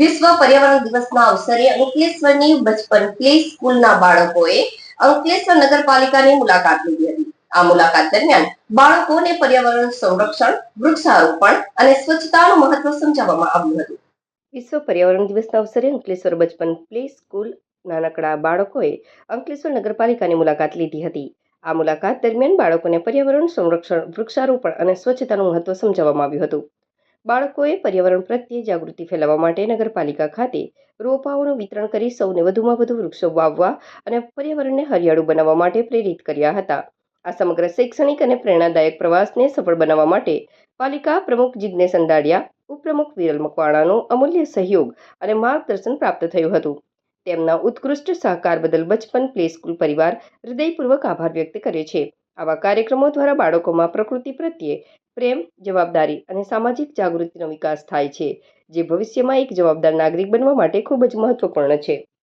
વિશ્વ પર્યાવરણ દિવસના અવસરે અંકલેશ્વરની બચપન પ્લે સ્કૂલના બાળકોએ અંકલેશ્વર નગરપાલિકાની મુલાકાત લીધી હતી. આ મુલાકાત દરમિયાન બાળકોને પર્યાવરણ સંરક્ષણ, વૃક્ષારોપણ અને સ્વચ્છતાનું મહત્વ સમજાવવામાં આવ્યું હતું. વિશ્વ પર્યાવરણ દિવસના અવસરે અંકલેશ્વર બચપન પ્લે સ્કૂલ નાનકડા બાળકોએ અંકલેશ્વર નગરપાલિકાની મુલાકાત લીધી હતી. આ મુલાકાત દરમિયાન બાળકોને પર્યાવરણ સંરક્ષણ, વૃક્ષારોપણ અને સ્વચ્છતાનું મહત્વ સમજાવવામાં આવ્યું હતું. બાળકોએ પર્યાવરણ પ્રત્યે જાગૃતિ ફેલાવવા માટે નગરપાલિકા ખાતે રોપાઓનું વિતરણ કરી સૌને વધુમાં વધુ વૃક્ષો વાવવા અને પર્યાવરણને હરિયાળું બનાવવા માટે પ્રેરિત કર્યા હતા. આ સમગ્ર શૈક્ષણિક અને પ્રેરણાદાયક પ્રવાસને સફળ બનાવવા માટે પાલિકા પ્રમુખ જિજ્ઞેશ અંદાડિયા, ઉપપ્રમુખ વિરલ મકવાણાનો અમૂલ્ય સહયોગ અને માર્ગદર્શન પ્રાપ્ત થયું હતું. તેમના ઉત્કૃષ્ટ સહકાર બદલ બચપન પ્લે સ્કૂલ પરિવાર હૃદયપૂર્વક આભાર વ્યક્ત કરે છે. આવા કાર્યક્રમો દ્વારા બાળકોમાં પ્રકૃતિ પ્રત્યે પ્રેમ, જવાબદારી અને સામાજિક જાગૃતિનો વિકાસ થાય છે, જે ભવિષ્યમાં એક જવાબદાર નાગરિક બનવા માટે ખૂબ જ મહત્વપૂર્ણ છે.